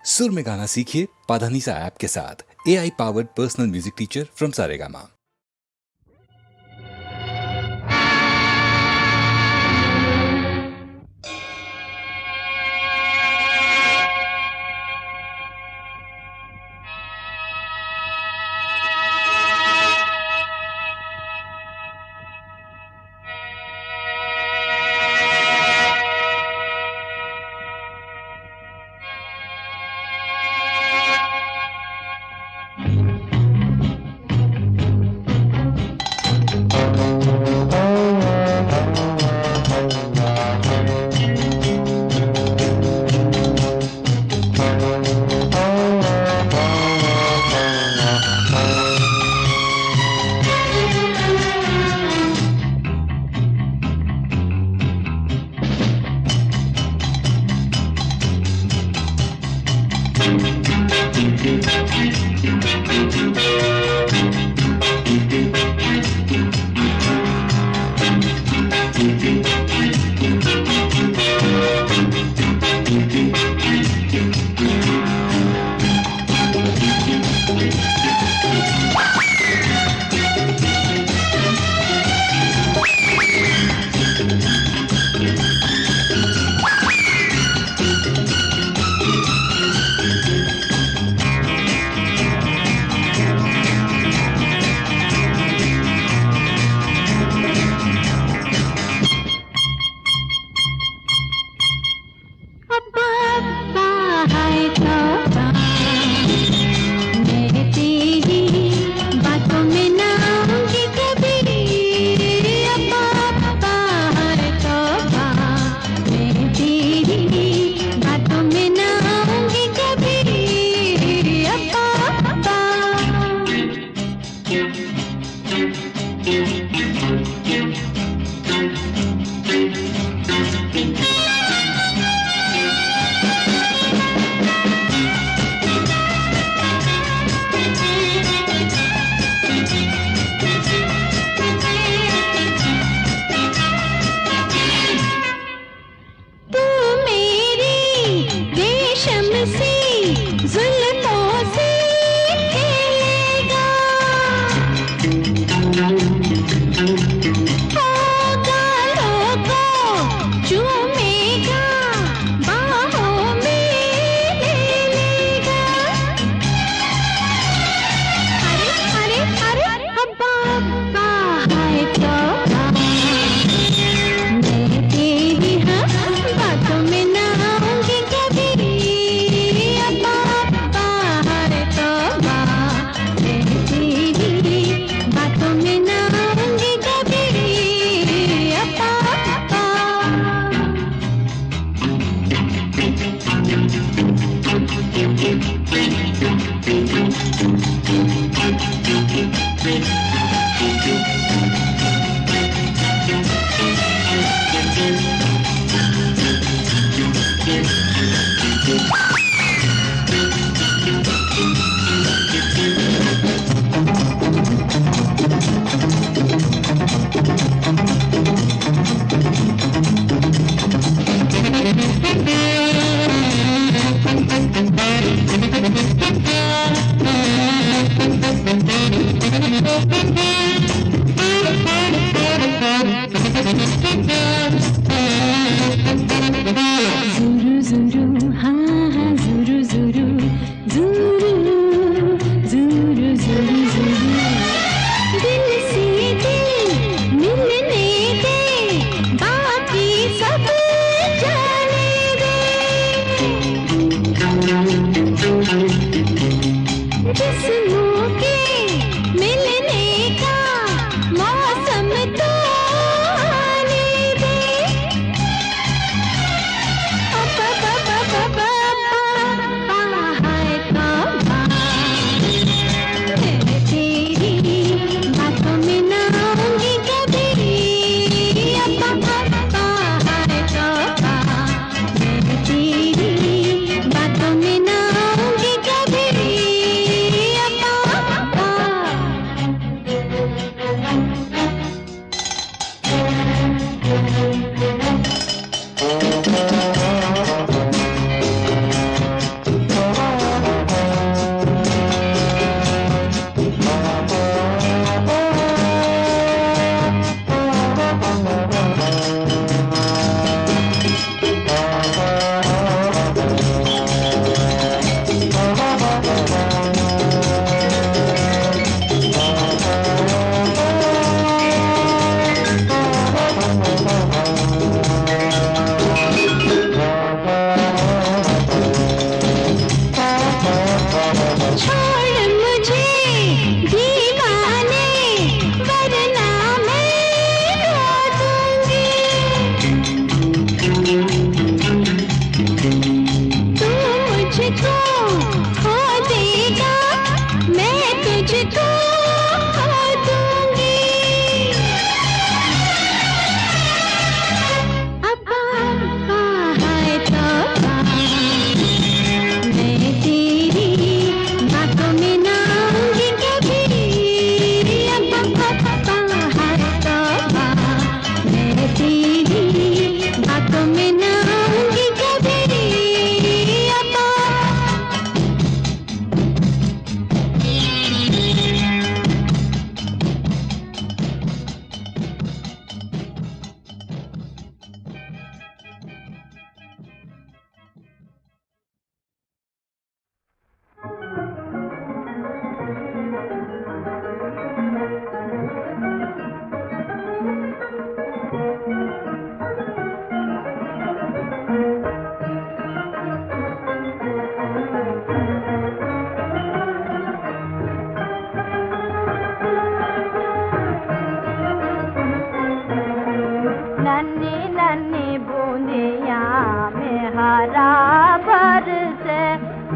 सुर में गाना सीखिए पाधानीसा ऐप के साथ। AI powered personal music teacher from Saregama.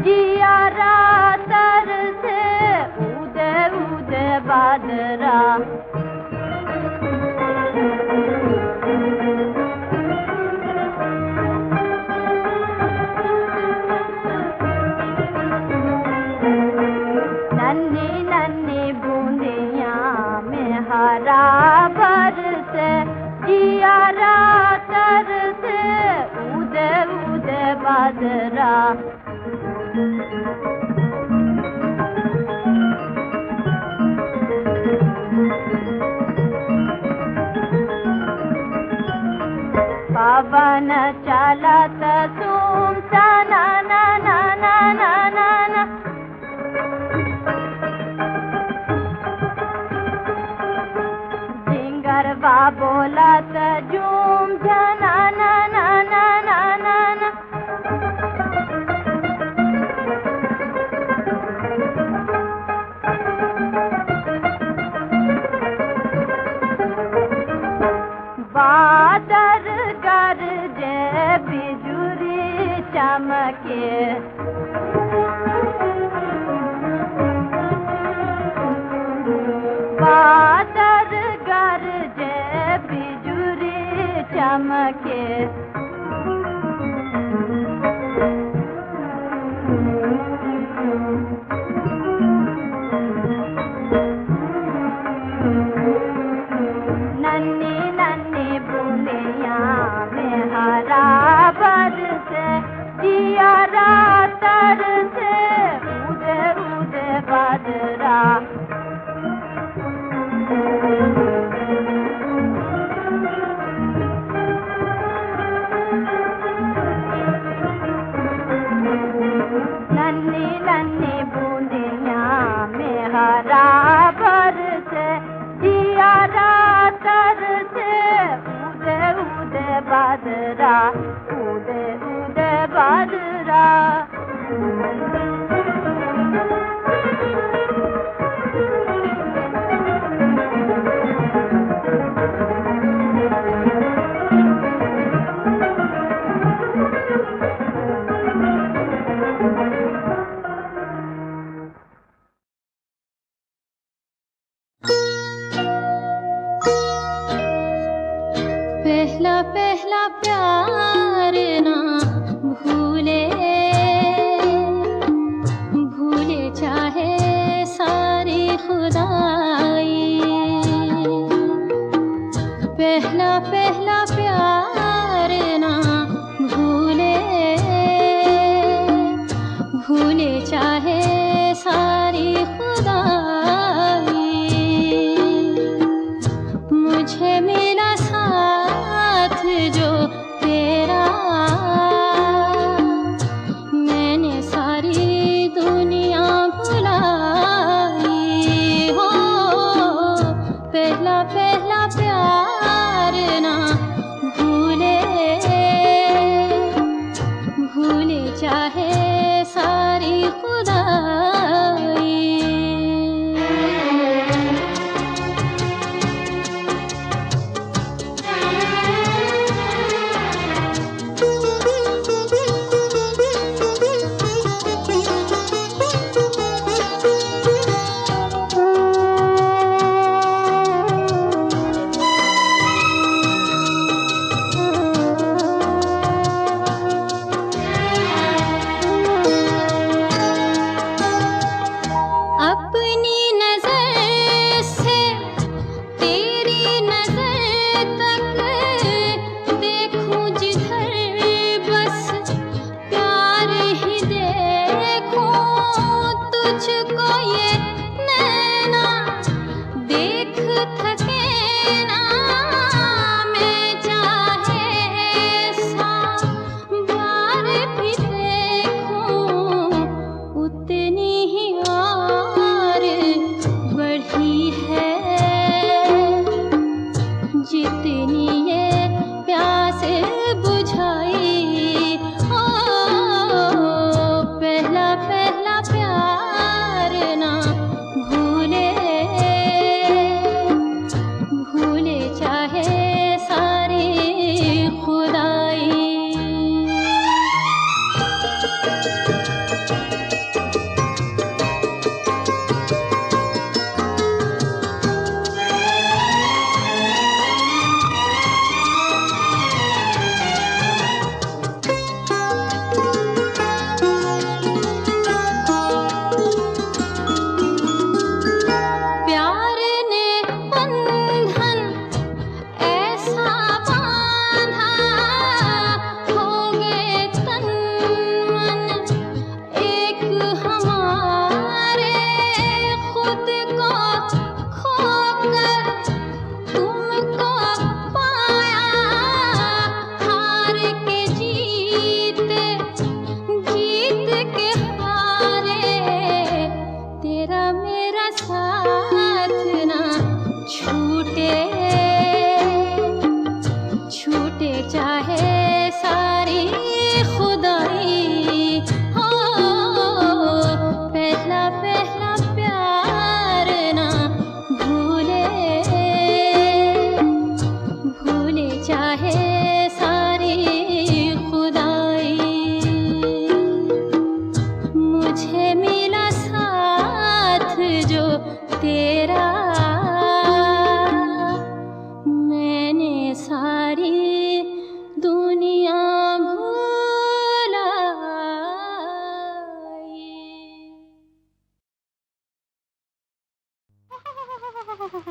जिया रातर से उदे उदे बादरा नन्ही नन्ही बूंदियां में हरा बरसे जिया रातर से उदे उदे बादरा पवन चलत तुम ना ना ना ना ना ना ना जिंगरवा बोलत झूम जना ना ना ना ना ना ना बादल गरजे बिजुरी चमके बादल गरजे बिजुरी चमके नन्ही नन्ही बूंदियां में हरा बरसे जिया रातर से उदे उदे बादरा नन्ही नन्ही बूंदियां में हरा बरसे जिया रातर से उदे उदे बादरा उदे उदे बादरा पहला पहला प्यार ना भूले भूले चाहे सारी खुदाई पहला पहला प्यार ना भूले भूले चाहे सारी खुदाई मुझे मिला साथ जो तेरा मैंने सारी दुनिया भुलाई हो पहला पहला प्यार ना भूले भूले चाहे सारी खुदा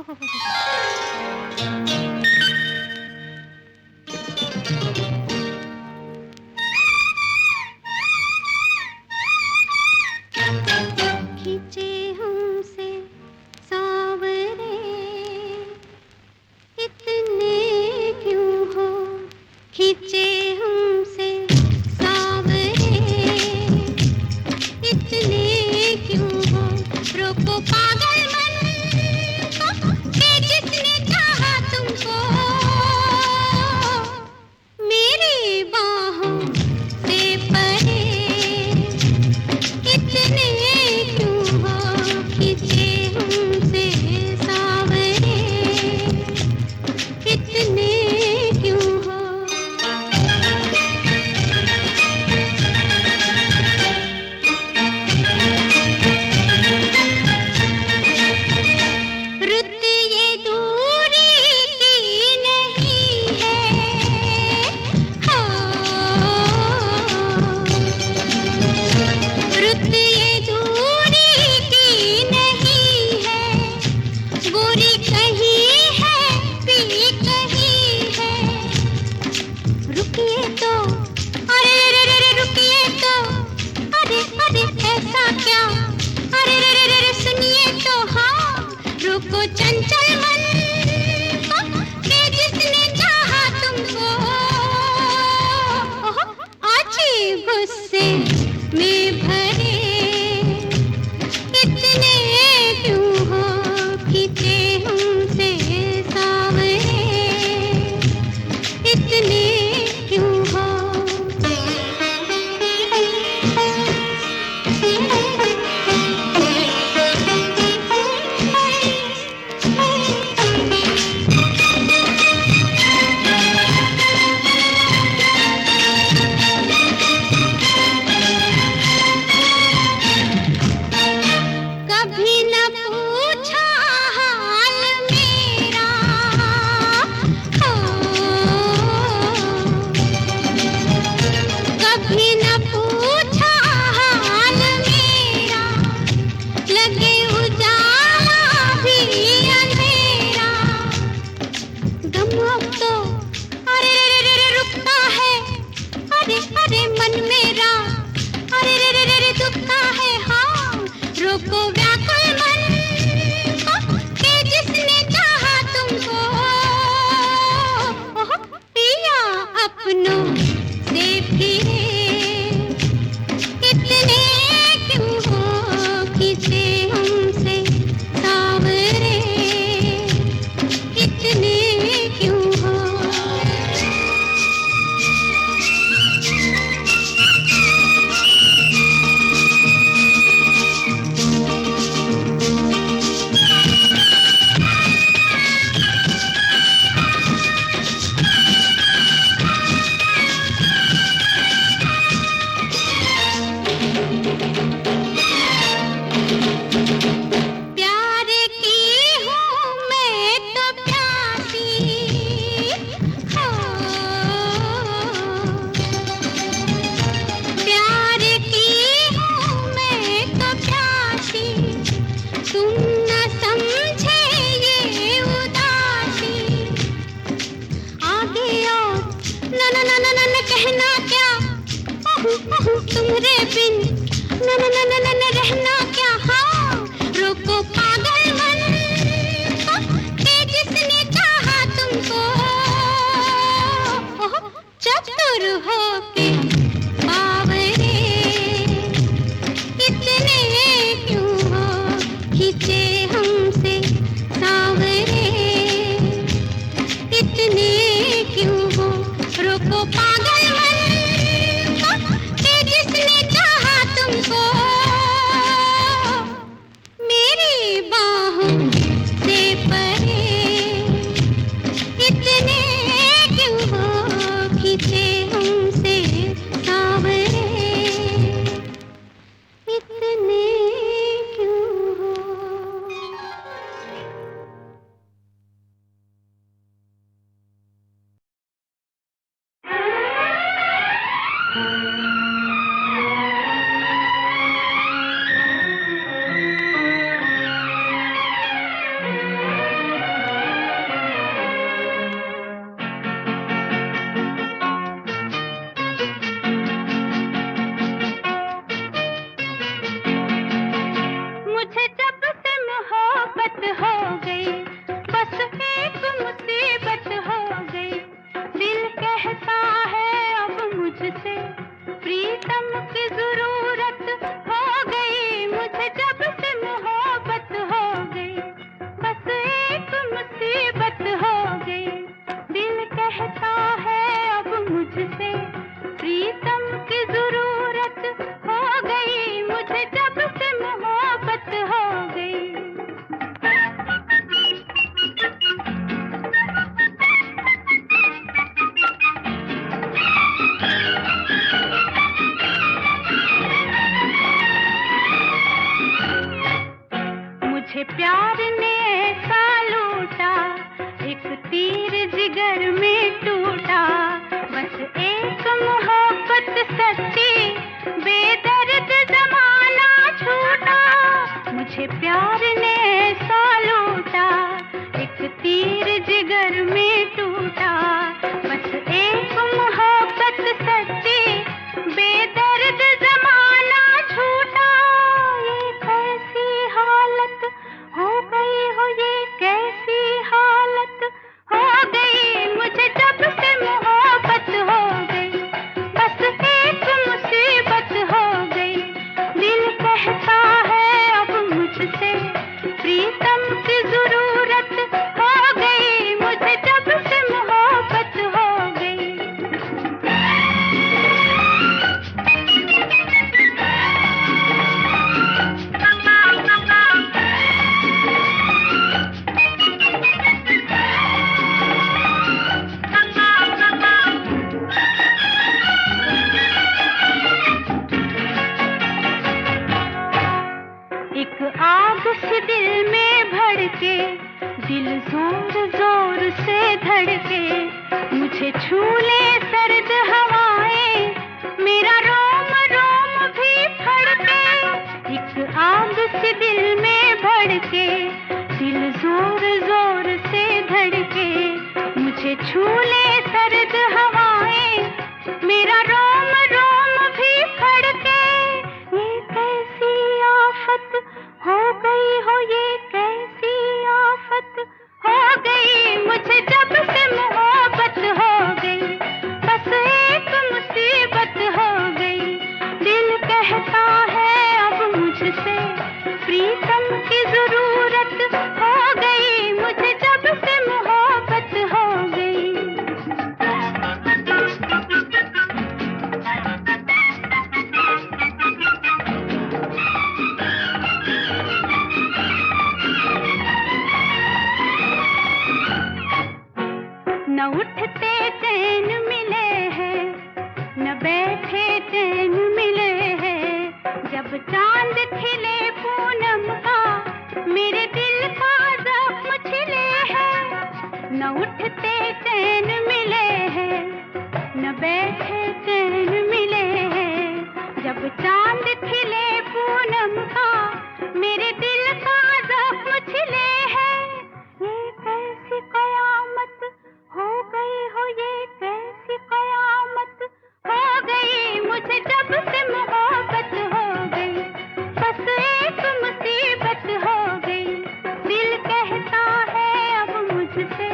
खींचे हमसे सावरे इतने क्यों हो, खींचे हमसे सावरे इतने क्यों हो, रोको पागल मन को कि जिसने चाहा तुमको, मेरी बाहों से परे इतने क्यों हो, खींचे हमसे सावरे इतने क्यों हो। रुत ये दूरी की नहीं है, हाँ। रुत ये दूरी की नहीं है, बुरी कहीं है पी कहीं है। रुकिए तो, अरे रे रे रे रुकिए तो, अरे अरे ऐसा क्या, अरे रे रे रे सुनिए तो, हाँ रुको चंचल मन को कि जिसने चाहा तुमको, आजी गुस्से में भरे इतने क्यों हो, खींचे हमसे सावरे इतने क्यों हो। प्यार ने ऐसा लूटा, एक तीर जिगर में टूटा, बस एक मोहब्बत सच्ची, बेदर्द जमाना झूठा। ये कैसी हालत हो गई हो, ये कैसी हालत हो गई, मुझे जब से मोहब्बत हो गई, बस एक मुसीबत हो गई। दिल कहता है अब मुझसे, प्रीतम की जरूरत हो गई, मुझे जब से मोहब्बत हो गई। एक आग सी दिल में भड़के, दिल जोर जोर से धड़के, मुझे छू ले सर्द हवाएं, मेरा रोम रोम भी फड़के। एक आग सी दिल में भड़के, दिल जोर जोर से धड़के, मुझे छू ले सर्द हवाएं, मेरा रोम रोम भी फड़के। ये कैसी आफत हो गई हो, ये कैसी आफत हो गई, मुझे जब से मोहब्बत हो गई, बस एक मुसीबत हो गई। दिल कहता है अब मुझसे, प्रीतम की जरूरत हो गई, मुझे जब से मोहब्बत हो गई। न उठते चैन मिले हैं, न बैठे चैन मिले हैं, जब चांद खिले पूनम का, मेरे दिल का जख्म छिले हैं। न उठते चैन मिले हैं, न बैठे चैन मिले हैं, जब चांद खिले पूनम का, मेरे दिल का जख्म छिले हैं। ये कैसी कयामत हो गई हो, ये कैसी कयामत हो गई, मुझे जब से मोहब्बत हो गई, बस एक मुसीबत हो गई। दिल कहता है अब मुझसे,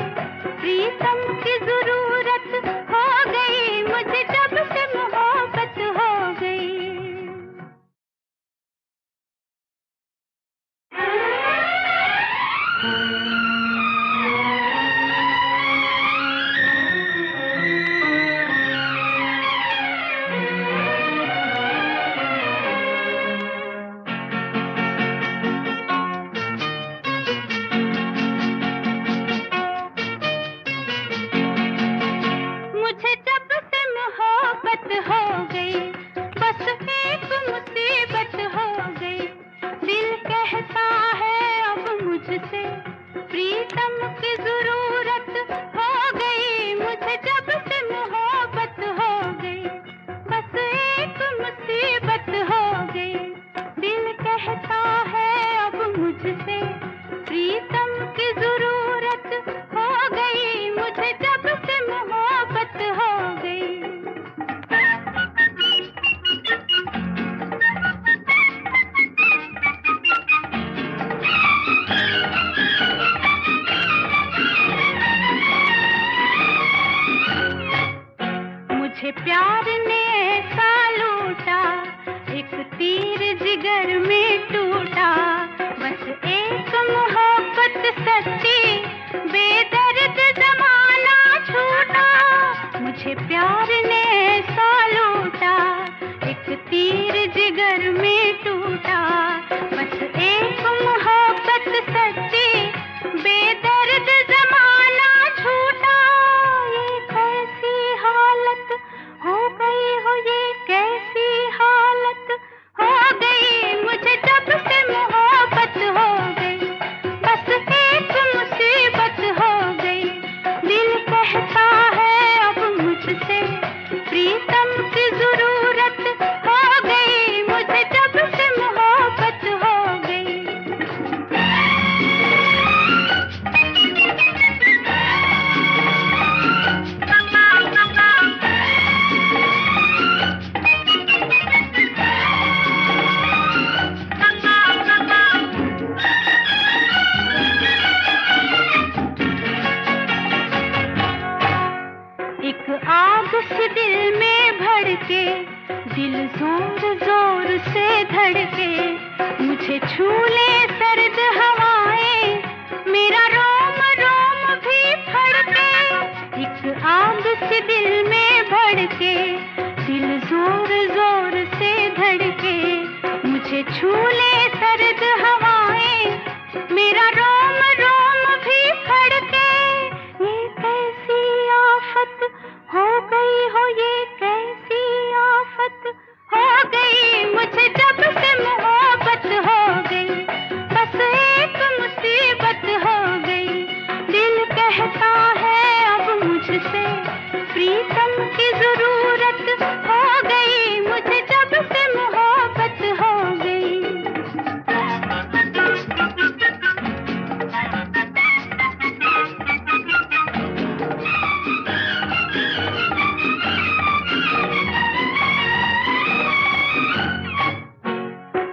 प्रीतम की जरूरत हो गई, मुझे जब से मोहब्बत हो गई। मुझे जब से मोहब्बत हो गई, बस एक मुसीबत हो गई। दिल कहता है अब मुझसे, प्रीतम की जरूरत हो गई, मुझे जब से मोहब्बत हो गई, बस एक मुसीबत हो गई। दिल कहता है अब मुझसे, प्रीतम की जरूरत हो गई, मुझे जब से मोहब्बत हो गई। मुझे प्यार ने ऐसा लूटा, एक तीर जिगर में टूटा, बस एक मोहब्बत सच्ची, बेदर्द जमाना झूठा। मुझे प्यार ने ऐसा लूटा, एक तीर जिगर में टूटा, बस एक मोहब्बत सच्ची, बेदर्द जमाना झूठा। ये कैसी हालत हो गई हो, ये कैसी हालत हो गई, मुझे जब से मोहब्बत हो गई, बस एक मुसीबत मुझे छू ले सर्द हवाएं, मेरा रोम रोम भी फड़के, एक आग सी दिल में भड़के, दिल जोर जोर से धड़के। मुझे छू ले सर्द हवाएं, मेरा रोम रोम भी फड़के। ये कैसी आफत हो गई हो, ये कैसी आफत हो गई, मुझे जब से मोहब्बत हो गई, बस एक मुसीबत हो गई। दिल कहता है अब मुझसे प्रीतम की जरूरत हो गई, मुझे जब से मोहब्बत हो गई।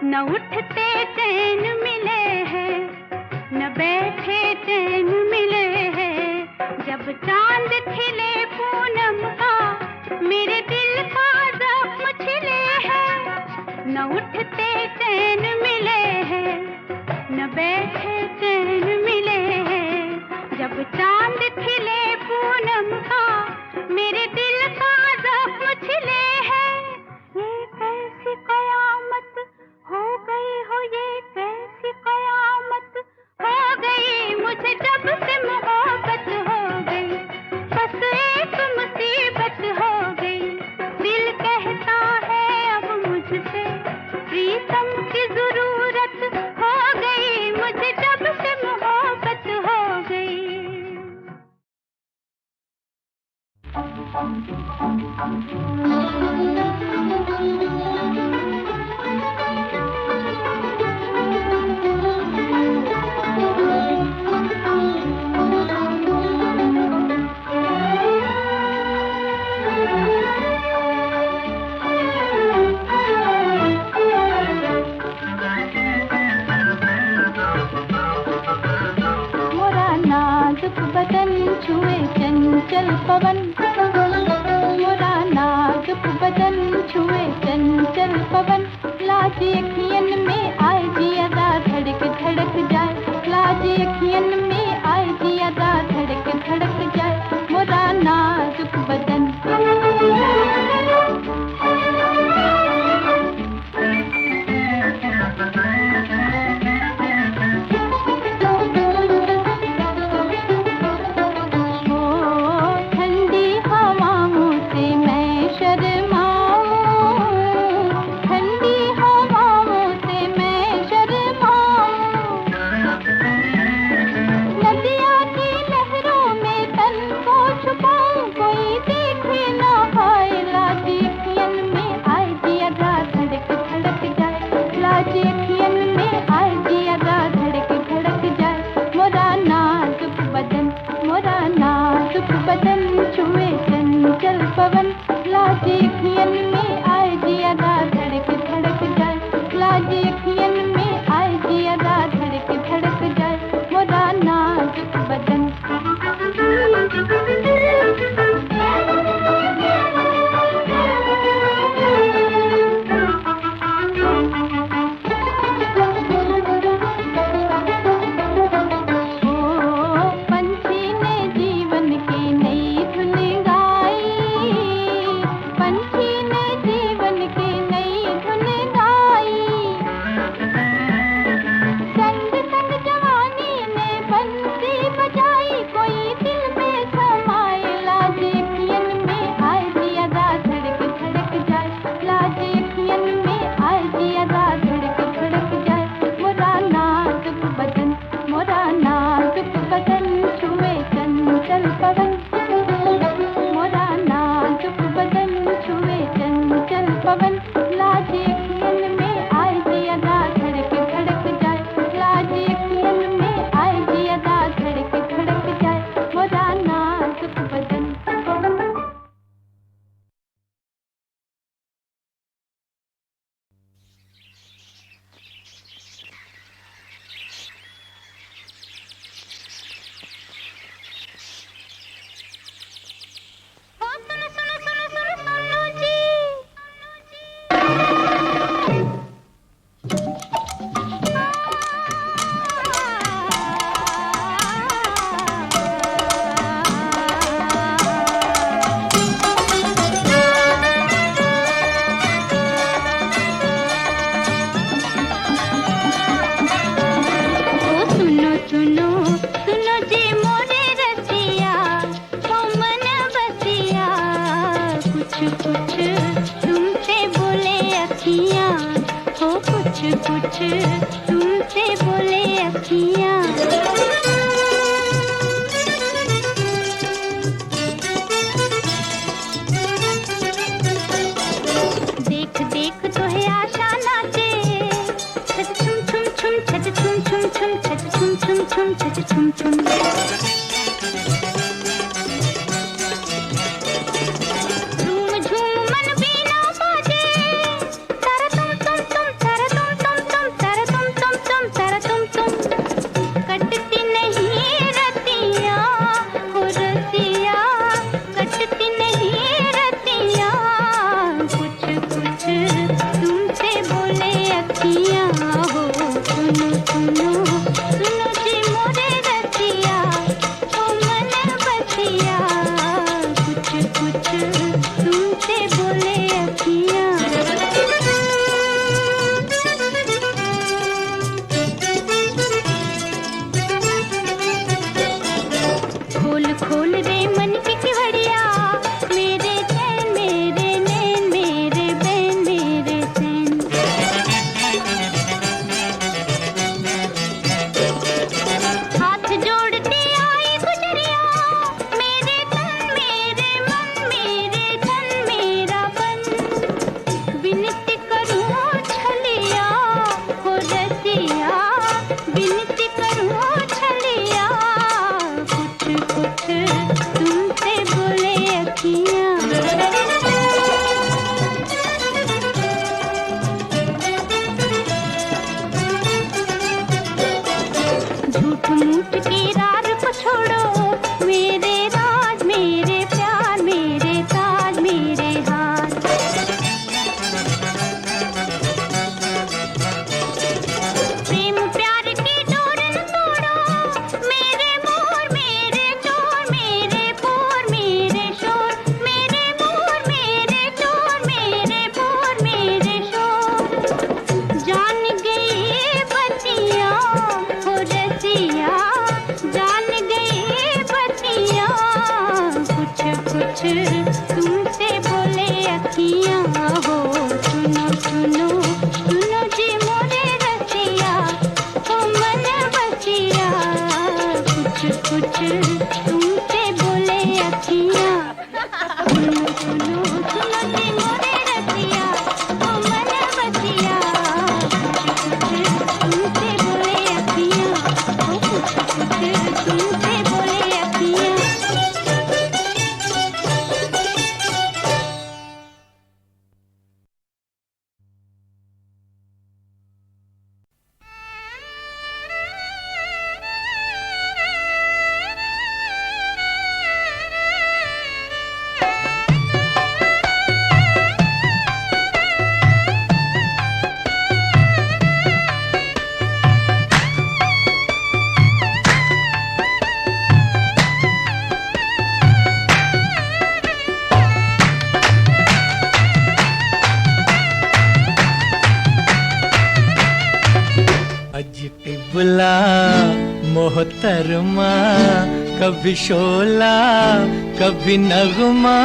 न उठते चैन मिले हैं, न बैठे चैन मिले हैं, जब चांद खिले पूनम का मेरे दिल का जख्म छिले हैं। न उठते चैन मिले हैं, न बैठे चैन मिले हैं, जब चांद खिले पूनम का मेरे दिल का जख्म छिले हैं। ये कैसी कयामत हो गई हो, ये कैसी कयामत हो गई, मुझे जब से मोहब्बत हो गई, बस एक मुसीबत हो गई। दिल कहता है अब मुझसे प्रीतम की जरूरत हो गई, मुझे जब से मोहब्बत हो गई। मोरा नाजुक बदन छुए चंचल पवन, मोरा नाजुक बदन छुए चंचल पवन, लाज अखियन में आए जियादा धड़क धड़क जाए, लाज अखियन में आए जियादा धड़क धड़क जाए, मोरा नाजुक बदन। लाज अखियन कुछ तुमसे बोले अखियाँ। देख देख तो है आशा नाचे, छत छुम छुम छुम, छत छुम छुम छुम, छत छुम छुम छुम, छत छुम छुम। झूम झूम मन बीना बाजे, तारा तुम तुम तुम, तारा तुम तुम तुम, तारा तुम तुम तुम, तारा तुम तुम। कटती नहीं रतियाँ हो रतियाँ, कटती नहीं रतियाँ, कुछ कुछ तुमसे बोले अखियाँ हो। सुनो सुनो सुनो जी मोरे रतिया, ओ मन बतिया, कुछ कुछ तुमसे बोले अखियाँ। खोल खोल रे मन की केवड़िया, मेरे चैन मेरे नैन, मेरे बैन मेरे चैन। हाथ जोड़ते आई गुजरिया, मेरे तन मेरे मन, मेरे धन मेरा बन। विनती करूँ छलिया हो रसिया, विनती करूँ छलिया, कुछ कुछ तुमसे बोले अखियाँ। झूठ मूठ की रार को छोड़ो, मेरे राज मेरे प्यार, मेरे ताज मेरे हाथ। प्रेम प्यार की डोर न तोड़ो, मेरे मोर मेरे चोर, मेरे बोर मेरे शोर, मेरे मोर मेरे चोर, मेरे बोर मेरे शोर। जान गई बतिया हो रसिया, जान गई बतिया, कुछ कुछ तुमसे बोले अखियाँ हो। सुनो सुनो सुनो जी मोरे रसिया, ओ मन बसिया, कुछ कुछ तुमसे बोले अखियाँ। सुनो सुनो सुनो जी मोरे रसिया, ओ मन बसिया, कुछ कुछ तुमसे बोले अखियाँ, ओ कुछ कुछ तुमसे बोले अखियाँ। अज टिबला मोहतरमा, कभी शोला कभी नगमा,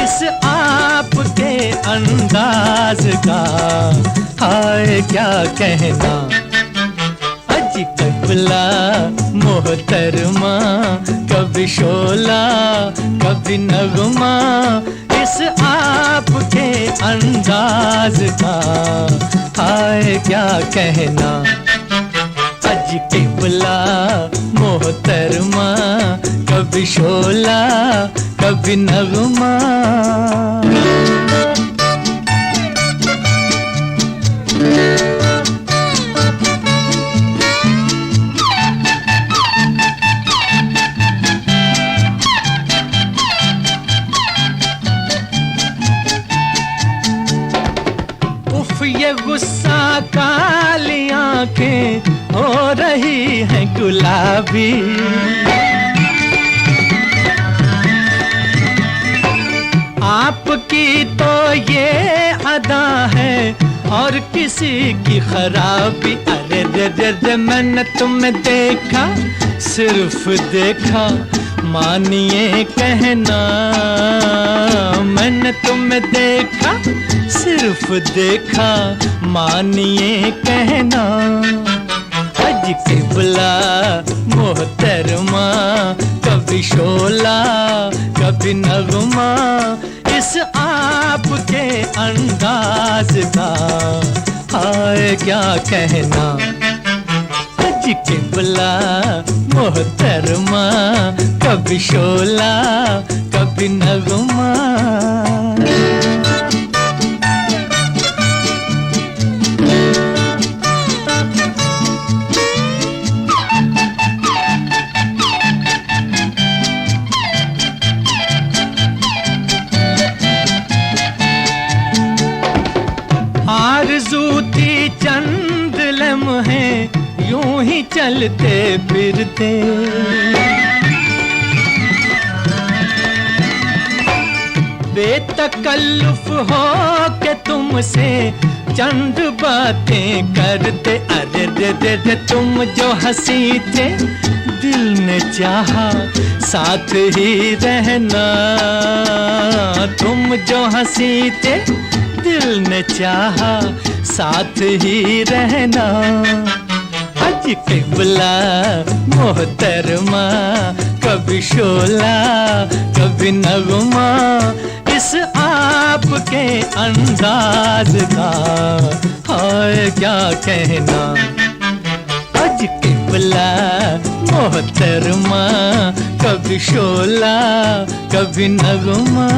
इस आपके अंदाज का हाय क्या कहना। अज टिबला मोहतरमा, कभी शोला कभी नगमा, इस आपके अंदाज का हाय क्या कहना। अज टिबला मोहतरमा, कभी शोला कभी नगमा। उफ ये गुस्सा काली आंखें हो रही हैं गुलाबी। आपकी तो ये अदा है और किसी की खराबी। अरे रे रे रे मैंने तुम्हें देखा, सिर्फ देखा, मानिए कहना, मैंने तुम्हें देखा, सिर्फ देखा, मानिए कहना। अज किबला मोहतरमा, कभी शोला कभी नगमा, इस आपके अंदाज का हाय क्या कहना। अज किबला मोहतरमा, कभी शोला कभी नगमा। आरज़ू थी चंद लम्हे यूं ही चलते फिरते, बेतकल्लुफ हो के तुमसे चंद बातें करते। अरे रे रे रे तुम जो हंसी थे, दिल ने चाहा साथ ही रहना। तुम जो हंसी थे, दिल ने चाहा साथ ही रहना। अज किबला मोहतरमा, कभी शोला कभी नगमा, इस आपके अंदाज का हाय क्या कहना। अज किबला मोहतरमा, कभी शोला कभी नगमा।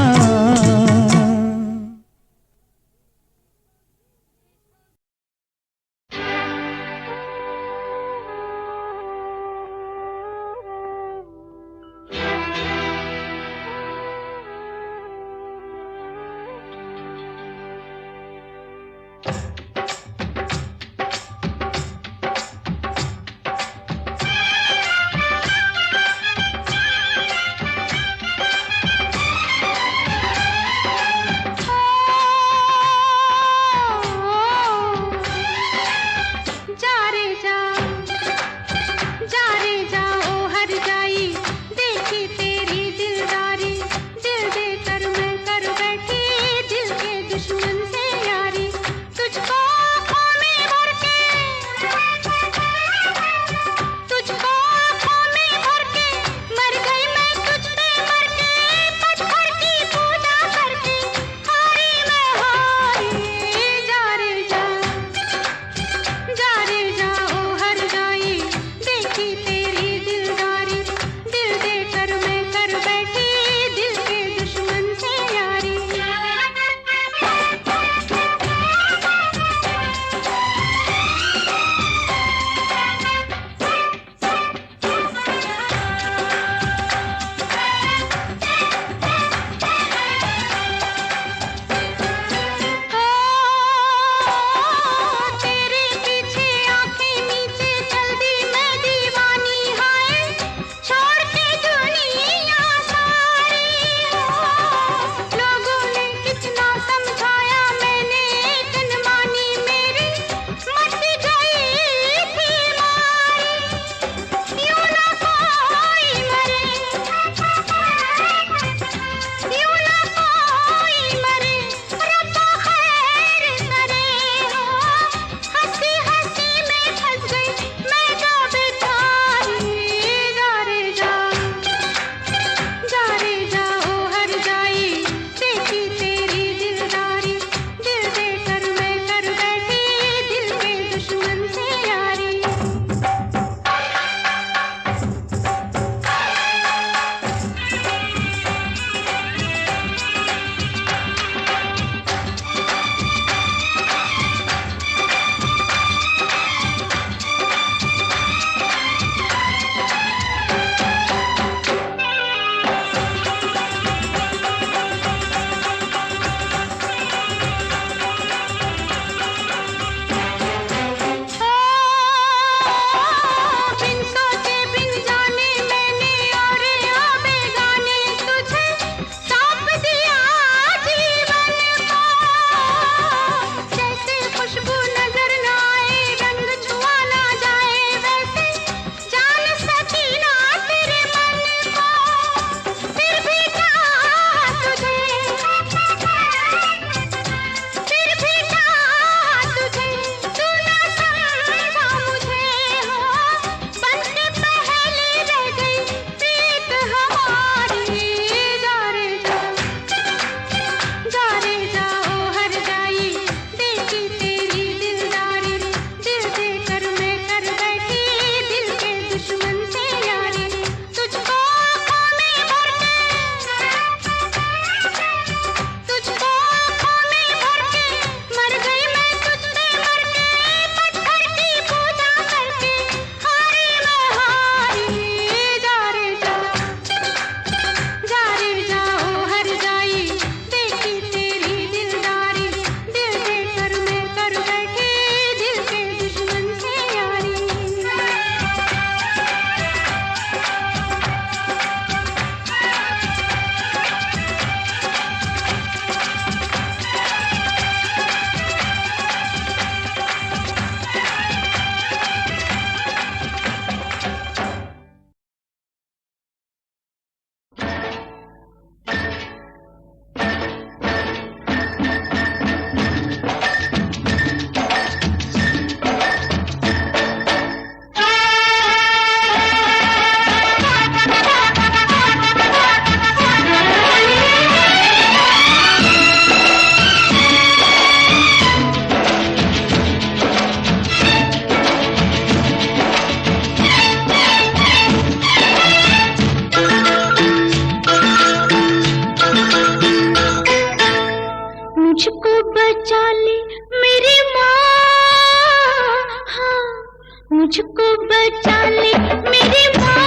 मुझको बचा ले मेरी माँ,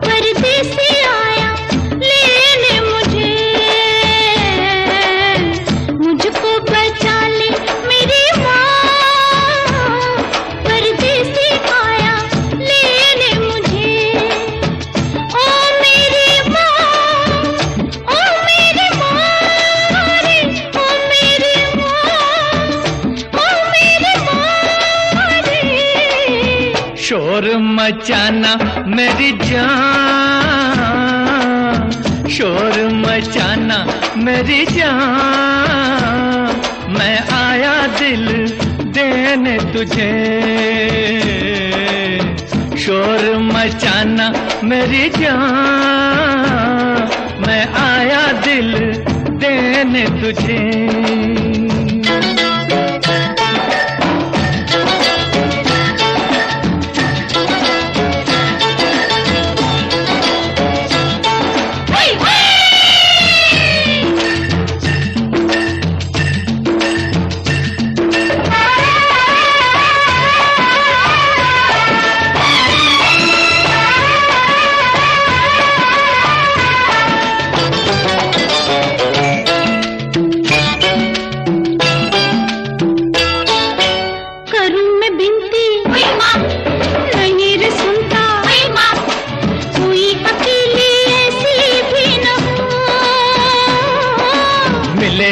परदेसी आया लेने मुझे। मुझको बचा ले मेरी माँ, परदेसी आया लेने मुझे। ओ मेरी माँ, ओ मेरी माँ रे, ओ मेरी माँ, ओ मेरी माँ रे। शोर मचाना मेरी जान, शोर मचाना मेरी जान, मैं आया दिल देने तुझे। शोर मचाना मेरी जान, मैं आया दिल देने तुझे।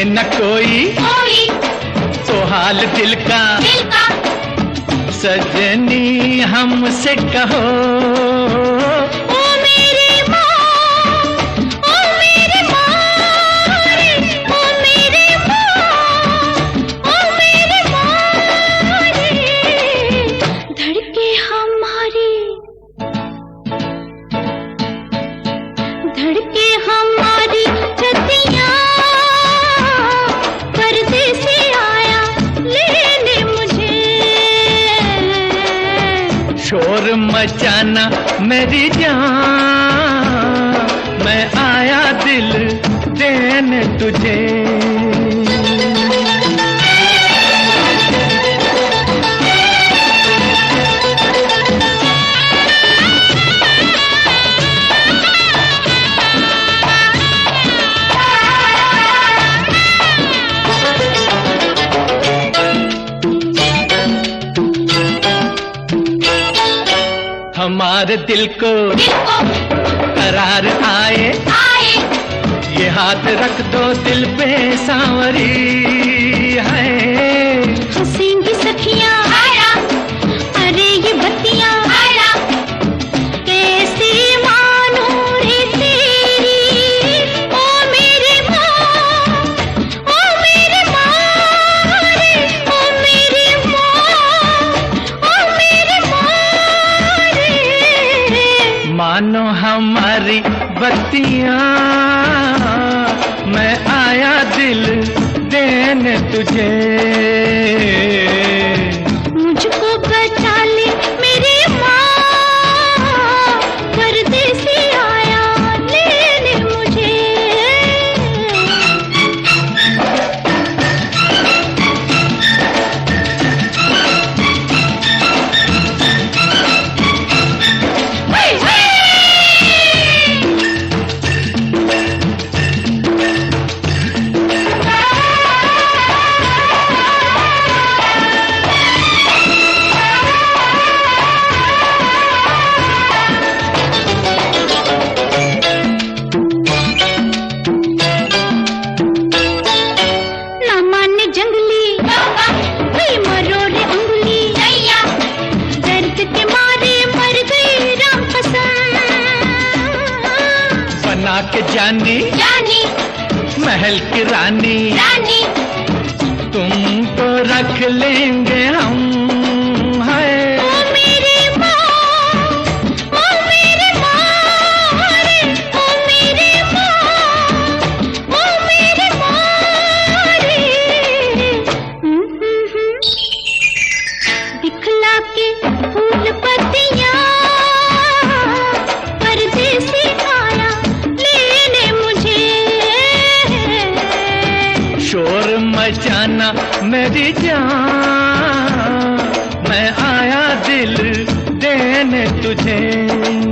न कोई तो हाल दिल का सजनी हमसे कहो। ओ मेरी माँ, ओ मेरी माँ रे, ओ मेरी माँ, ओ मेरी माँ रे। धड़के हमारी, धड़के हमारी छतियाँ, शोर मचाना मेरी जान, मैं आया दिल देने तुझे। हमारे दिल को करार आए, ये हाथ रख दो दिल पे सांवरी है। हंसेंगी सखियाँ अरे ये बत्तियाँ, कैसी मानो रे तेरी। ओ मेरी माँ, ओ मेरी माँ रे, ओ मेरी माँ, ओ मेरी माँ रे। मानो हमारी बत्तियाँ, मैं आया दिल देने तुझे। मुझको बचा ले मेरी माँ, परदेसी आया लेने मुझे। के जानी महल की रानी, तुमको रख लेंगे हम। है ओ मेरी माँ, ओ मेरी माँ रे, ओ मेरी माँ, ओ मेरी माँ रे। दिखला के फूल पत्तियाँ, परदेसी आया लेने मुझे। शोर मचाना मेरी जान, मैं आया दिल देने तुझे।